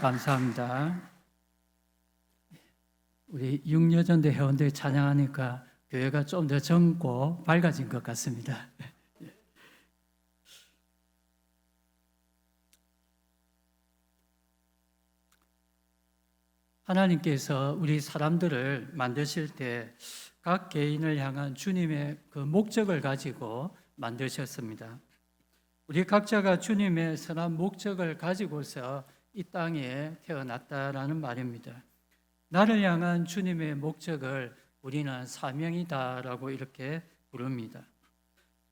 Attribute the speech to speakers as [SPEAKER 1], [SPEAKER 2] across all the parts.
[SPEAKER 1] 감사합니다. 우리 육여전대 회원들 찬양하니까 교회가 좀 더 젊고 밝아진 것 같습니다. 하나님께서 우리 사람들을 만드실 때 각 개인을 향한 주님의 그 목적을 가지고 만드셨습니다. 우리 각자가 주님의 선한 목적을 가지고서 이 땅에 태어났다라는 말입니다. 나를 향한 주님의 목적을 우리는 사명이다라고 이렇게 부릅니다.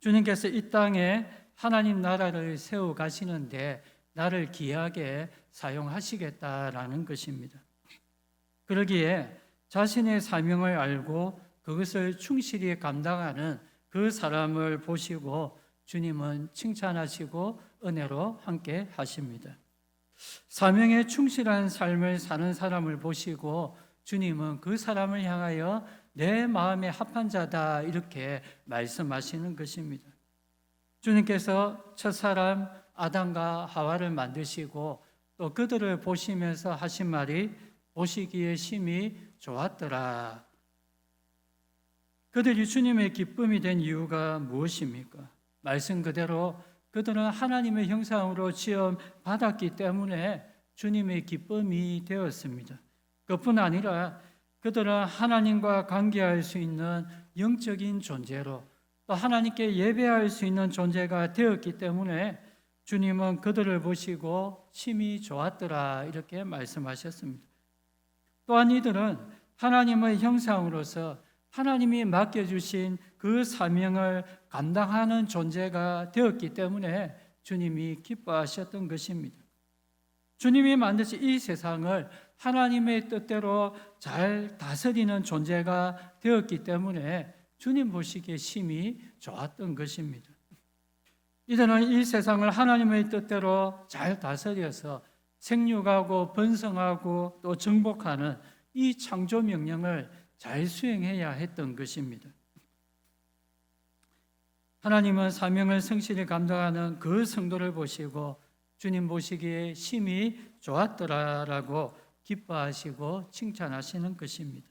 [SPEAKER 1] 주님께서 이 땅에 하나님 나라를 세워 가시는데 나를 귀하게 사용하시겠다라는 것입니다. 그러기에 자신의 사명을 알고 그것을 충실히 감당하는 그 사람을 보시고 주님은 칭찬하시고 은혜로 함께 하십니다. 사명에 충실한 삶을 사는 사람을 보시고 주님은 그 사람을 향하여 내 마음에 합한 자다 이렇게 말씀하시는 것입니다. 주님께서 첫사람 아담과 하와를 만드시고 또 그들을 보시면서 하신 말이 보시기에 심히 좋았더라. 그들이 주님의 기쁨이 된 이유가 무엇입니까? 말씀 그대로 그들은 하나님의 형상으로 지음 받았기 때문에 주님의 기쁨이 되었습니다. 그뿐 아니라 그들은 하나님과 관계할 수 있는 영적인 존재로 또 하나님께 예배할 수 있는 존재가 되었기 때문에 주님은 그들을 보시고 심히 좋았더라 이렇게 말씀하셨습니다. 또한 이들은 하나님의 형상으로서 하나님이 맡겨주신 그 사명을 감당하는 존재가 되었기 때문에 주님이 기뻐하셨던 것입니다. 주님이 만드신 이 세상을 하나님의 뜻대로 잘 다스리는 존재가 되었기 때문에 주님 보시기에 심히 좋았던 것입니다. 이들은 이 세상을 하나님의 뜻대로 잘 다스려서 생육하고 번성하고 또 정복하는 이 창조 명령을 잘 수행해야 했던 것입니다. 하나님은 사명을 성실히 감당하는 그 성도를 보시고 주님 보시기에 심히 좋았더라라고 기뻐하시고 칭찬하시는 것입니다.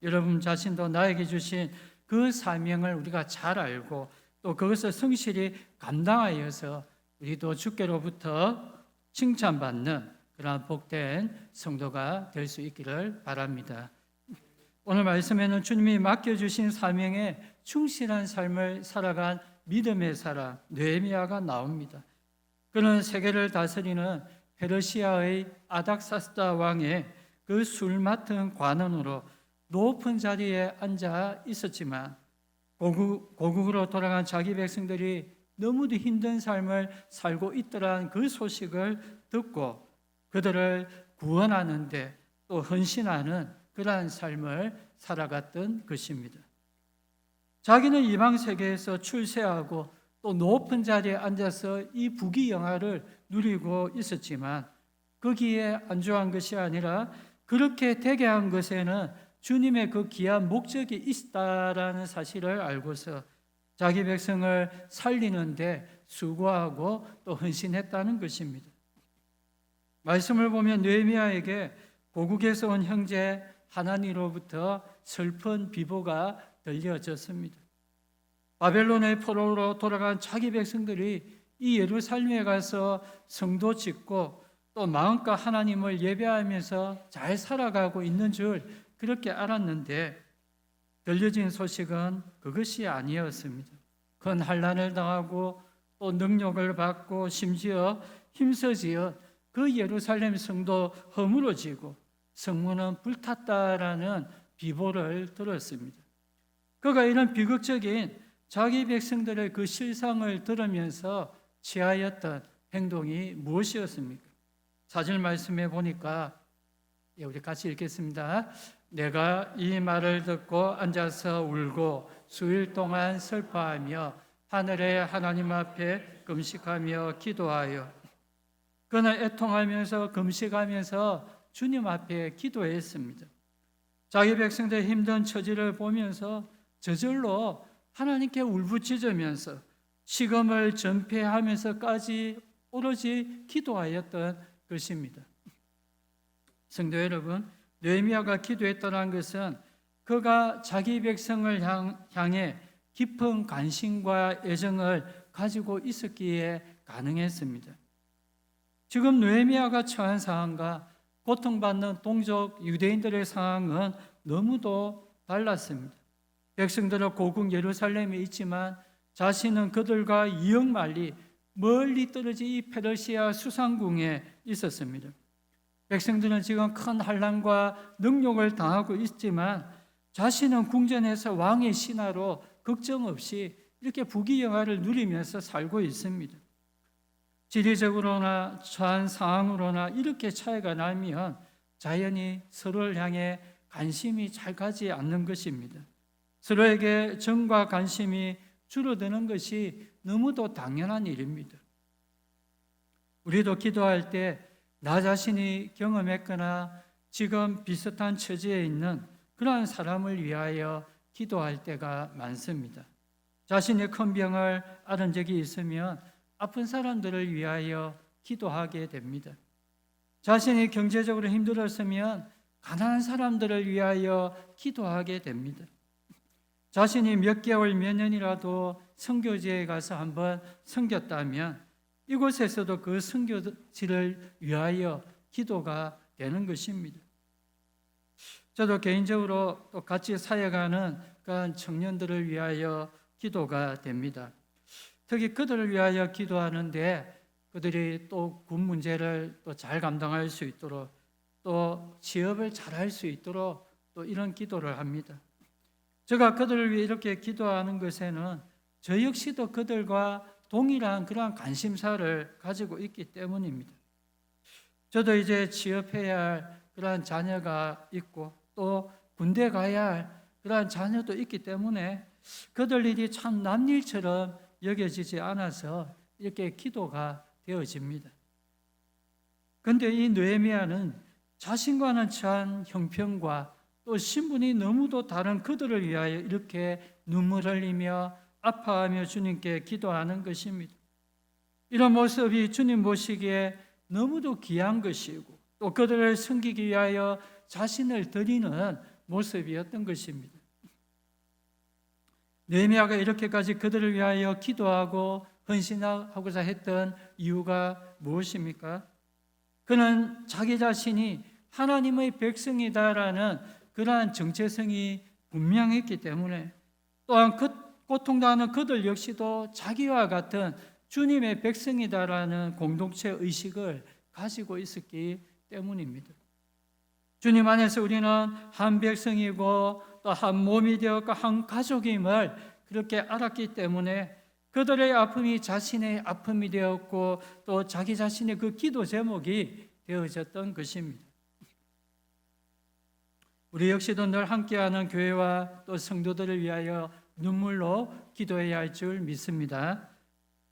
[SPEAKER 1] 여러분 자신도 나에게 주신 그 사명을 우리가 잘 알고 또 그것을 성실히 감당하여서 우리도 주께로부터 칭찬받는 그러한 복된 성도가 될 수 있기를 바랍니다. 오늘 말씀에는 주님이 맡겨주신 사명에 충실한 삶을 살아간 믿음의 사람 느헤미야가 나옵니다. 그는 세계를 다스리는 페르시아의 아닥사스다 왕의 그 술 맡은 관원으로 높은 자리에 앉아 있었지만 고국으로 돌아간 자기 백성들이 너무도 힘든 삶을 살고 있더란 그 소식을 듣고 그들을 구원하는데 또 헌신하는 그러한 삶을 살아갔던 것입니다. 자기는 이방 세계에서 출세하고 또 높은 자리에 앉아서 이 부귀영화를 누리고 있었지만 거기에 안주한 것이 아니라 그렇게 되게 한 것에는 주님의 그 귀한 목적이 있다라는 사실을 알고서 자기 백성을 살리는데 수고하고 또 헌신했다는 것입니다. 말씀을 보면 느헤미야에게 고국에서 온 형제 하나니로부터 슬픈 비보가 들려졌습니다. 바벨론의 포로로 돌아간 자기 백성들이 이 예루살렘에 가서 성도 짓고 또 마음껏 하나님을 예배하면서 잘 살아가고 있는 줄 그렇게 알았는데 들려진 소식은 그것이 아니었습니다. 큰 환난을 당하고 또 능욕을 받고 심지어 힘써지어 그 예루살렘 성도 허물어지고 성문은 불탔다라는 비보를 들었습니다. 그가 이런 비극적인 자기 백성들의 그 실상을 들으면서 취하였던 행동이 무엇이었습니까? 사절 말씀에 보니까 우리 같이 읽겠습니다. 내가 이 말을 듣고 앉아서 울고 수일 동안 슬퍼하며 하늘의 하나님 앞에 금식하며 기도하여 그는 애통하면서 금식하면서 주님 앞에 기도했습니다. 자기 백성들의 힘든 처지를 보면서 저절로 하나님께 울부짖으면서 시금을 전폐하면서까지 오로지 기도하였던 것입니다. 성도 여러분, 느헤미야가 기도했다는 것은 그가 자기 백성을 향해 깊은 관심과 애정을 가지고 있었기에 가능했습니다. 지금 느헤미야가 처한 상황과 고통받는 동족 유대인들의 상황은 너무도 달랐습니다. 백성들은 고국 예루살렘에 있지만 자신은 그들과 2억 마일리 멀리 떨어진 이 페르시아 수상궁에 있었습니다. 백성들은 지금 큰 환난과 능욕을 당하고 있지만 자신은 궁전에서 왕의 신하로 걱정 없이 이렇게 부귀영화를 누리면서 살고 있습니다. 지리적으로나 처한 상황으로나 이렇게 차이가 나면 자연히 서로를 향해 관심이 잘 가지 않는 것입니다. 서로에게 정과 관심이 줄어드는 것이 너무도 당연한 일입니다. 우리도 기도할 때 나 자신이 경험했거나 지금 비슷한 처지에 있는 그러한 사람을 위하여 기도할 때가 많습니다. 자신의 큰 병을 앓은 적이 있으면 아픈 사람들을 위하여 기도하게 됩니다. 자신이 경제적으로 힘들었으면 가난한 사람들을 위하여 기도하게 됩니다. 자신이 몇 개월, 몇 년이라도 선교지에 가서 한번 섬겼다면 이곳에서도 그 선교지를 위하여 기도가 되는 것입니다. 저도 개인적으로 또 같이 사역하는 그런 청년들을 위하여 기도가 됩니다. 특히 그들을 위하여 기도하는데 그들이 또 군 문제를 또 잘 감당할 수 있도록 또 취업을 잘 할 수 있도록 또 이런 기도를 합니다. 제가 그들을 위해 이렇게 기도하는 것에는 저 역시도 그들과 동일한 그러한 관심사를 가지고 있기 때문입니다. 저도 이제 취업해야 할 그러한 자녀가 있고 또 군대 가야 할 그러한 자녀도 있기 때문에 그들 일이 참 남일처럼 여겨지지 않아서 이렇게 기도가 되어집니다. 그런데 이 느헤미야는 자신과는 처한 형편과 또 신분이 너무도 다른 그들을 위하여 이렇게 눈물 흘리며 아파하며 주님께 기도하는 것입니다. 이런 모습이 주님 보시기에 너무도 귀한 것이고 또 그들을 섬기기 위하여 자신을 드리는 모습이었던 것입니다. 느헤미야가 이렇게까지 그들을 위하여 기도하고 헌신하고자 했던 이유가 무엇입니까? 그는 자기 자신이 하나님의 백성이다라는 그러한 정체성이 분명했기 때문에 또한 고통당하는 그들 역시도 자기와 같은 주님의 백성이다라는 공동체 의식을 가지고 있었기 때문입니다. 주님 안에서 우리는 한 백성이고 또 한 몸이 되었고 한 가족임을 그렇게 알았기 때문에 그들의 아픔이 자신의 아픔이 되었고 또 자기 자신의 그 기도 제목이 되어졌던 것입니다. 우리 역시도 늘 함께하는 교회와 또 성도들을 위하여 눈물로 기도해야 할 줄 믿습니다.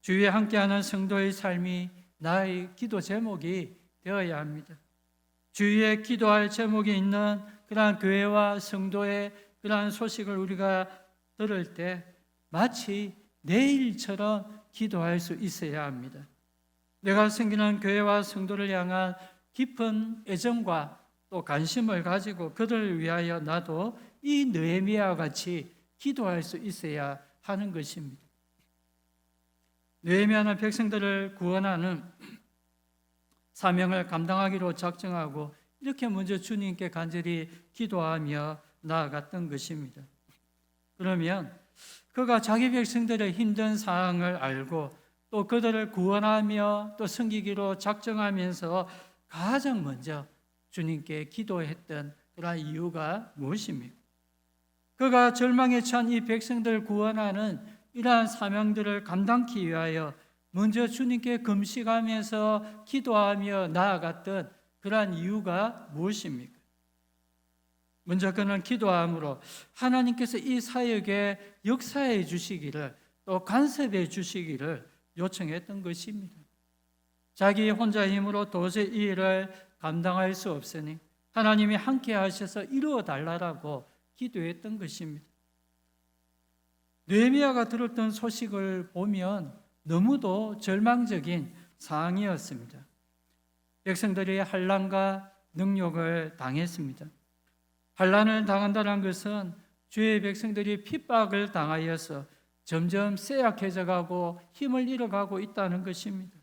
[SPEAKER 1] 주위에 함께하는 성도의 삶이 나의 기도 제목이 되어야 합니다. 주위에 기도할 제목이 있는 그러한 교회와 성도의 그러한 소식을 우리가 들을 때 마치 내일처럼 기도할 수 있어야 합니다. 내가 섬기는 교회와 성도를 향한 깊은 애정과 또 관심을 가지고 그들을 위하여 나도 이 느헤미야와 같이 기도할 수 있어야 하는 것입니다. 느헤미야는 백성들을 구원하는 사명을 감당하기로 작정하고 이렇게 먼저 주님께 간절히 기도하며 나아갔던 것입니다. 그러면 그가 자기 백성들의 힘든 상황을 알고 또 그들을 구원하며 또 섬기기로 작정하면서 가장 먼저 주님께 기도했던 그런 이유가 무엇입니까? 그가 절망에 처한 이 백성들을 구원하는 이러한 사명들을 감당하기 위하여 먼저 주님께 금식하면서 기도하며 나아갔던 그러한 이유가 무엇입니까? 먼저 그는 기도함으로 하나님께서 이 사역에 역사해 주시기를 또 간섭해 주시기를 요청했던 것입니다. 자기 혼자 힘으로 도저히 이 일을 감당할 수 없으니 하나님이 함께 하셔서 이루어 달라고 기도했던 것입니다. 느헤미야가 들었던 소식을 보면 너무도 절망적인 상황이었습니다. 백성들의 환난과 능욕을 당했습니다. 환난을 당한다는 것은 주의 백성들이 핍박을 당하여서 점점 쇠약해져 가고 힘을 잃어가고 있다는 것입니다.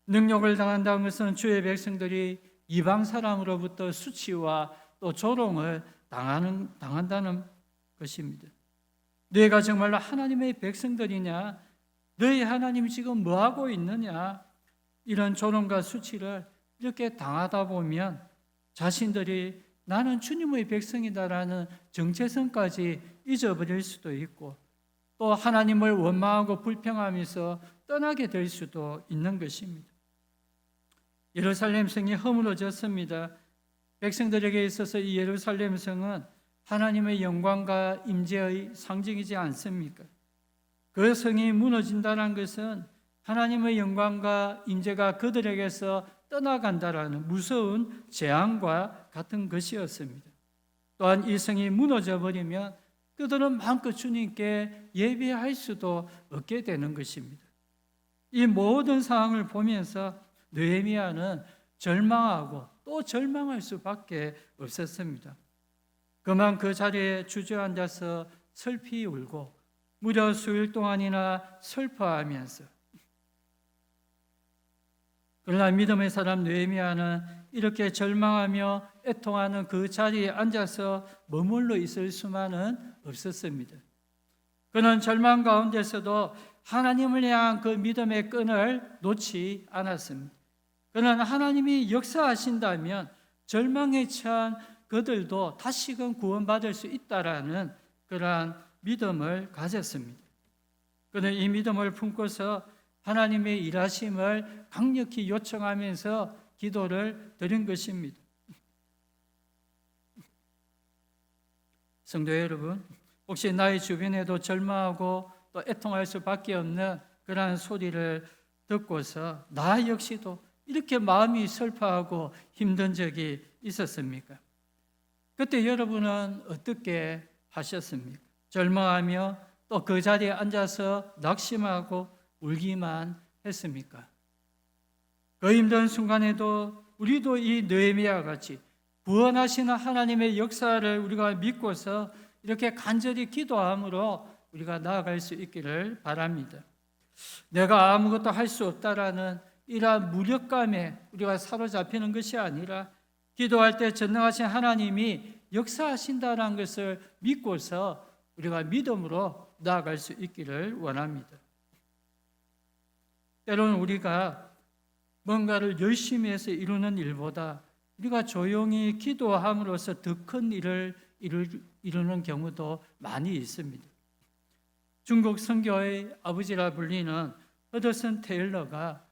[SPEAKER 1] 능욕을 당한다는 것은 주의 백성들이 이방 사람으로부터 수치와 또 조롱을 당한다는 것입니다. 너희가 정말로 하나님의 백성들이냐? 너희 하나님이 지금 뭐하고 있느냐? 이런 조롱과 수치를 이렇게 당하다 보면 자신들이 나는 주님의 백성이다라는 정체성까지 잊어버릴 수도 있고 또 하나님을 원망하고 불평하면서 떠나게 될 수도 있는 것입니다. 예루살렘 성이 허물어졌습니다. 백성들에게 있어서 이 예루살렘 성은 하나님의 영광과 임재의 상징이지 않습니까? 그 성이 무너진다는 것은 하나님의 영광과 임재가 그들에게서 떠나간다라는 무서운 재앙과 같은 것이었습니다. 또한 이 성이 무너져 버리면 그들은 마음껏 주님께 예배할 수도 없게 되는 것입니다. 이 모든 상황을 보면서 느헤미야는 절망하고 또 절망할 수밖에 없었습니다. 그만 그 자리에 주저앉아서 슬피 울고 무려 수일 동안이나 슬퍼하면서, 그러나 믿음의 사람 느헤미야는 이렇게 절망하며 애통하는 그 자리에 앉아서 머물러 있을 수만은 없었습니다. 그는 절망 가운데서도 하나님을 향한 그 믿음의 끈을 놓지 않았습니다. 그는 하나님이 역사하신다면 절망에 처한 그들도 다시금 구원받을 수 있다라는 그러한 믿음을 가졌습니다. 그는 이 믿음을 품고서 하나님의 일하심을 강력히 요청하면서 기도를 드린 것입니다. 성도 여러분, 혹시 나의 주변에도 절망하고 또 애통할 수밖에 없는 그러한 소리를 듣고서 나 역시도 이렇게 마음이 슬퍼하고 힘든 적이 있었습니까? 그때 여러분은 어떻게 하셨습니까? 절망하며 또 그 자리에 앉아서 낙심하고 울기만 했습니까? 그 힘든 순간에도 우리도 이 느헤미야 같이 구원하시는 하나님의 역사를 우리가 믿고서 이렇게 간절히 기도함으로 우리가 나아갈 수 있기를 바랍니다. 내가 아무것도 할 수 없다라는 이러한 무력감에 우리가 사로잡히는 것이 아니라 기도할 때 전능하신 하나님이 역사하신다는 것을 믿고서 우리가 믿음으로 나아갈 수 있기를 원합니다. 때로는 우리가 뭔가를 열심히 해서 이루는 일보다 우리가 조용히 기도함으로써 더 큰 일을 이루는 경우도 많이 있습니다. 중국 선교의 아버지라 불리는 허드슨 테일러가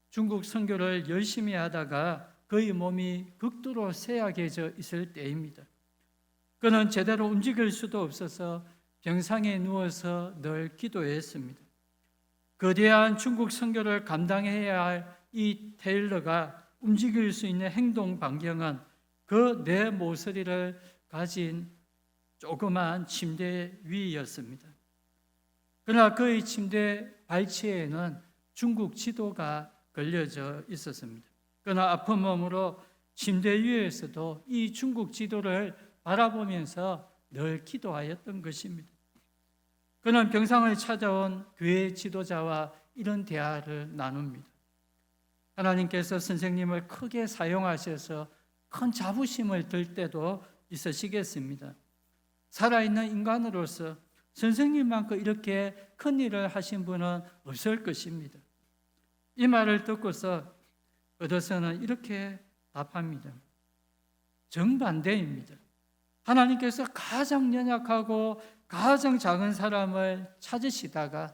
[SPEAKER 1] 중국 선교를 열심히 하다가 그의 몸이 극도로 쇠약해져 있을 때입니다. 그는 제대로 움직일 수도 없어서 병상에 누워서 늘 기도했습니다. 거대한 중국 선교를 감당해야 할 이 테일러가 움직일 수 있는 행동 반경은 그 네 모서리를 가진 조그만 침대 위였습니다. 그러나 그의 침대 발치에는 중국 지도가 걸려져 있었습니다. 그러나 아픈 몸으로 침대 위에서도 이 중국 지도를 바라보면서 늘 기도하였던 것입니다. 그는 병상을 찾아온 교회 지도자와 이런 대화를 나눕니다. 하나님께서 선생님을 크게 사용하셔서 큰 자부심을 들 때도 있으시겠습니다. 살아있는 인간으로서 선생님만큼 이렇게 큰 일을 하신 분은 없을 것입니다. 이 말을 듣고서 허드슨은 이렇게 답합니다. 정반대입니다. 하나님께서 가장 연약하고 가장 작은 사람을 찾으시다가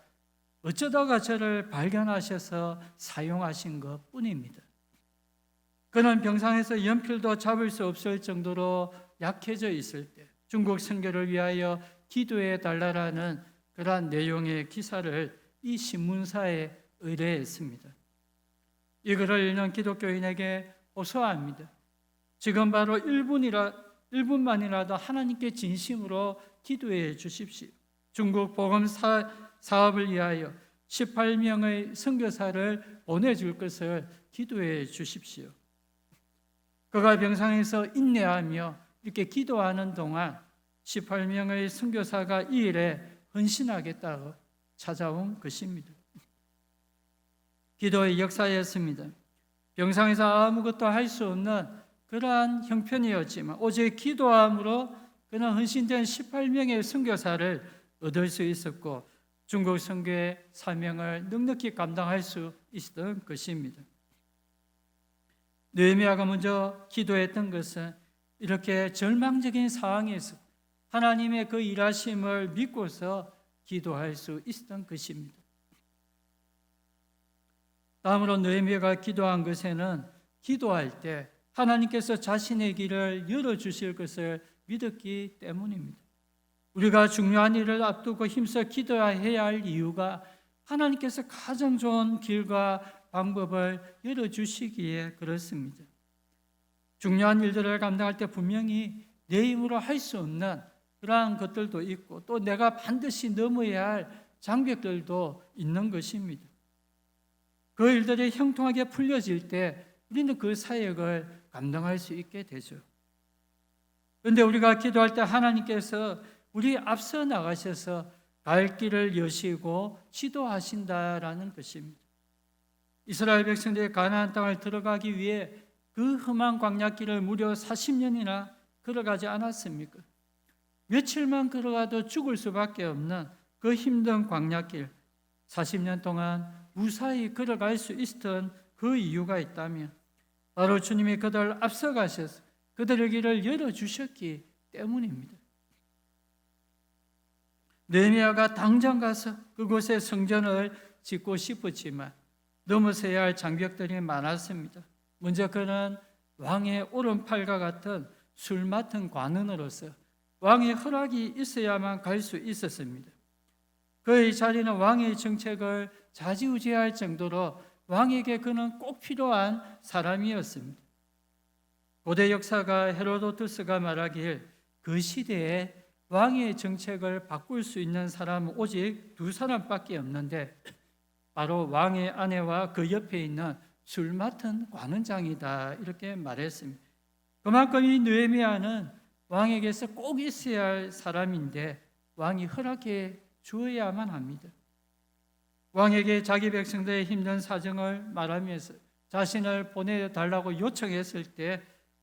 [SPEAKER 1] 어쩌다가 저를 발견하셔서 사용하신 것 뿐입니다. 그는 병상에서 연필도 잡을 수 없을 정도로 약해져 있을 때 중국 선교를 위하여 기도해 달라라는 그러한 내용의 기사를 이 신문사에 의뢰했습니다. 이 글을 읽는 기독교인에게 호소합니다. 지금 바로 1분만이라도 하나님께 진심으로 기도해 주십시오. 중국 복음 사업을 위하여 18명의 선교사를 보내줄 것을 기도해 주십시오. 그가 병상에서 인내하며 이렇게 기도하는 동안 18명의 선교사가 이 일에 헌신하겠다고 찾아온 것입니다. 기도의 역사였습니다. 병상에서 아무것도 할 수 없는 그러한 형편이었지만 오직 기도함으로 그는 헌신된 18명의 선교사를 얻을 수 있었고 중국 선교의 사명을 넉넉히 감당할 수 있었던 것입니다. 느헤미야가 먼저 기도했던 것은 이렇게 절망적인 상황에서 하나님의 그 일하심을 믿고서 기도할 수 있었던 것입니다. 다음으로 느헤미야가 기도한 것에는 기도할 때 하나님께서 자신의 길을 열어주실 것을 믿었기 때문입니다. 우리가 중요한 일을 앞두고 힘써 기도해야 할 이유가 하나님께서 가장 좋은 길과 방법을 열어주시기에 그렇습니다. 중요한 일들을 감당할 때 분명히 내 힘으로 할 수 없는 그러한 것들도 있고 또 내가 반드시 넘어야 할 장벽들도 있는 것입니다. 그 일들이 형통하게 풀려질 때 우리는 그 사역을 감당할 수 있게 되죠. 그런데 우리가 기도할 때 하나님께서 우리 앞서 나가셔서 갈 길을 여시고 지도하신다라는 것입니다. 이스라엘 백성들이 가나안 땅을 들어가기 위해 그 험한 광야길을 무려 40년이나 걸어가지 않았습니까? 며칠만 걸어가도 죽을 수밖에 없는 그 힘든 광야길 40년 동안 무사히 걸어갈 수 있었던 그 이유가 있다면 바로 주님이 그들을 앞서가셔서 그들의 길을 열어주셨기 때문입니다. 느헤미야가 당장 가서 그곳에 성전을 짓고 싶었지만 넘어서야 할 장벽들이 많았습니다. 먼저 그는 왕의 오른팔과 같은 술 맡은 관원으로서 왕의 허락이 있어야만 갈 수 있었습니다. 그의 자리는 왕의 정책을 좌지우지할 정도로 왕에게 그는 꼭 필요한 사람이었습니다. 고대 역사가 헤로도투스가 말하길 그 시대에 왕의 정책을 바꿀 수 있는 사람은 오직 두 사람밖에 없는데 바로 왕의 아내와 그 옆에 있는 술 맡은 관원장이다 이렇게 말했습니다. 그만큼 이 느헤미야는 왕에게서 꼭 있어야 할 사람인데 왕이 허락해 주어야만 합니다. 왕에게 자기 백성들의 힘든 사정을 말하면서 자신을 보내달라고 요청했을 때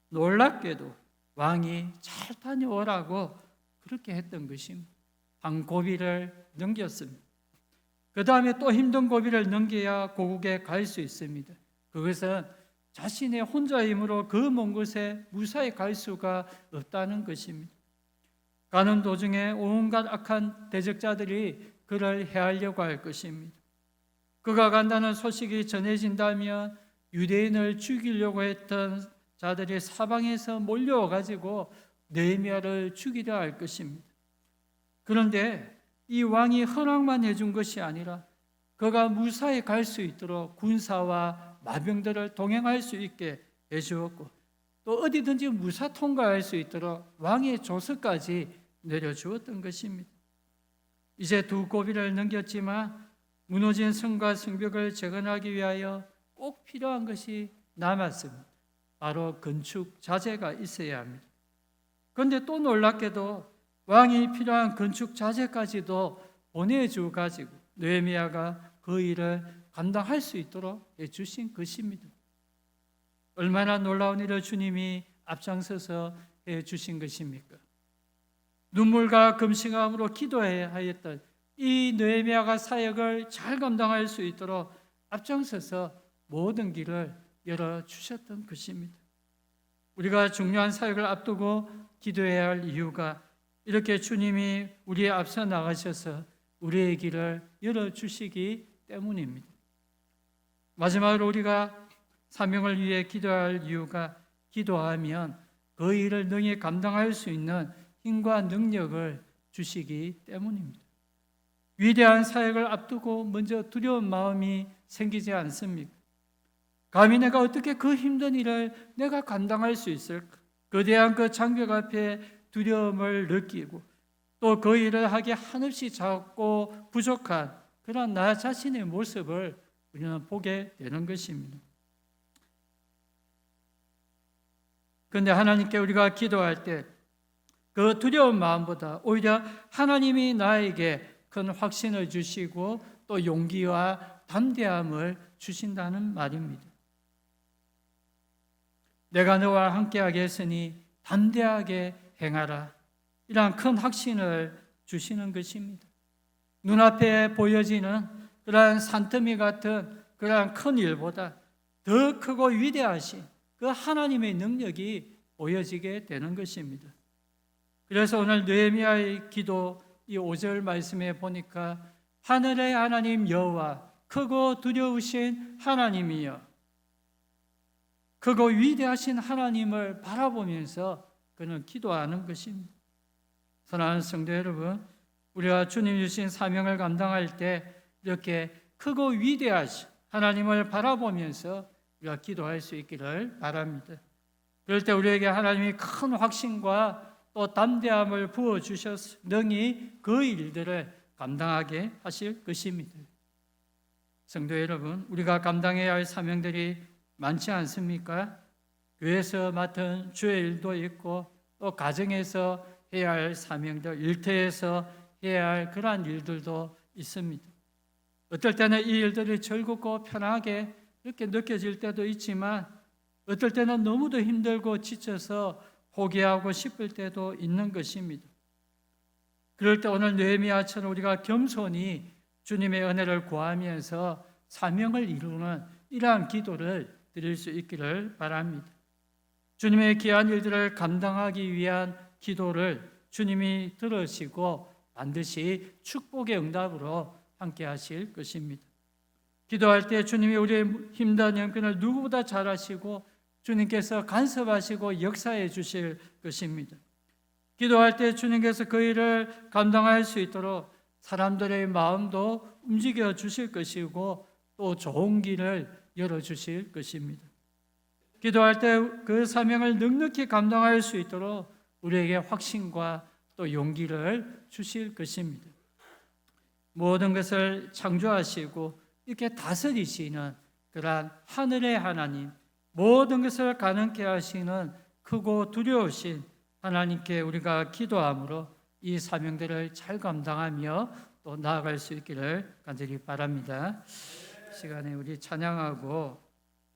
[SPEAKER 1] 놀랍게도 왕이 잘 다녀오라고 그렇게 했던 것입니다. 한 고비를 넘겼습니다. 그 다음에 또 힘든 고비를 넘겨야 고국에 갈 수 있습니다. 그것은 자신의 혼자의 힘으로 그 먼 곳에 무사히 갈 수가 없다는 것입니다. 가는 도중에 온갖 악한 대적자들이 그를 해하려고 할 것입니다. 그가 간다는 소식이 전해진다면 유대인을 죽이려고 했던 자들이 사방에서 몰려와가지고 느헤미야를 죽이려 할 것입니다. 그런데 이 왕이 허락만 해준 것이 아니라 그가 무사히 갈 수 있도록 군사와 마병들을 동행할 수 있게 해주었고 또 어디든지 무사 통과할 수 있도록 왕의 조서까지 내려주었던 것입니다. 이제 두 고비를 넘겼지만 무너진 성과 성벽을 재건하기 위하여 꼭 필요한 것이 남았습니다. 바로 건축 자재가 있어야 합니다. 그런데 또 놀랍게도 왕이 필요한 건축 자재까지도 보내주 가지고 느헤미야가 그 일을 감당할 수 있도록 해주신 것입니다. 얼마나 놀라운 일을 주님이 앞장서서 해주신 것입니까? 눈물과 금식함으로 기도해야 하였던 이 느헤미야가 사역을 잘 감당할 수 있도록 앞장서서 모든 길을 열어주셨던 것입니다. 우리가 중요한 사역을 앞두고 기도해야 할 이유가 이렇게 주님이 우리의 앞서 나가셔서 우리의 길을 열어주시기 때문입니다. 마지막으로 우리가 사명을 위해 기도할 이유가 기도하면 그 일을 능히 감당할 수 있는 힘과 능력을 주시기 때문입니다. 위대한 사역을 앞두고 먼저 두려운 마음이 생기지 않습니까? 감히 내가 어떻게 그 힘든 일을 내가 감당할 수 있을까? 거대한 그 장벽 앞에 두려움을 느끼고 또 그 일을 하기 한없이 작고 부족한 그런 나 자신의 모습을 우리는 보게 되는 것입니다. 그런데 하나님께 우리가 기도할 때 그 두려운 마음보다 오히려 하나님이 나에게 큰 확신을 주시고 또 용기와 담대함을 주신다는 말입니다. 내가 너와 함께하겠으니 담대하게 행하라. 이러한 큰 확신을 주시는 것입니다. 눈앞에 보여지는 그러한 산더미 같은 그러한 큰 일보다 더 크고 위대하신 그 하나님의 능력이 보여지게 되는 것입니다. 그래서 오늘 느헤미야의 기도 이 5절 말씀에 보니까 하늘의 하나님 여호와 크고 두려우신 하나님이여, 크고 위대하신 하나님을 바라보면서 그는 기도하는 것입니다. 사랑하는 성도 여러분, 우리가 주님 주신 사명을 감당할 때 이렇게 크고 위대하신 하나님을 바라보면서 우리가 기도할 수 있기를 바랍니다. 그럴 때 우리에게 하나님이 큰 확신과 또 담대함을 부어주셔서 능히 그 일들을 감당하게 하실 것입니다. 성도 여러분, 우리가 감당해야 할 사명들이 많지 않습니까? 교회에서 맡은 주의 일도 있고 또 가정에서 해야 할 사명들, 일터에서 해야 할 그러한 일들도 있습니다. 어떨 때는 이 일들이 즐겁고 편하게 이렇게 느껴질 때도 있지만 어떨 때는 너무도 힘들고 지쳐서 포기하고 싶을 때도 있는 것입니다. 그럴 때 오늘 느헤미야처럼 우리가 겸손히 주님의 은혜를 구하면서 사명을 이루는 이러한 기도를 드릴 수 있기를 바랍니다. 주님의 귀한 일들을 감당하기 위한 기도를 주님이 들으시고 반드시 축복의 응답으로 함께 하실 것입니다. 기도할 때 주님이 우리의 힘든 형편을 누구보다 잘 아시고 주님께서 간섭하시고 역사해 주실 것입니다. 기도할 때 주님께서 그 일을 감당할 수 있도록 사람들의 마음도 움직여 주실 것이고 또 좋은 길을 열어주실 것입니다. 기도할 때 그 사명을 넉넉히 감당할 수 있도록 우리에게 확신과 또 용기를 주실 것입니다. 모든 것을 창조하시고 이렇게 다스리시는 그러한 하늘의 하나님, 모든 것을 가능케 하시는 크고 두려우신 하나님께 우리가 기도함으로 이 사명들을 잘 감당하며 또 나아갈 수 있기를 간절히 바랍니다. 시간에 우리 찬양하고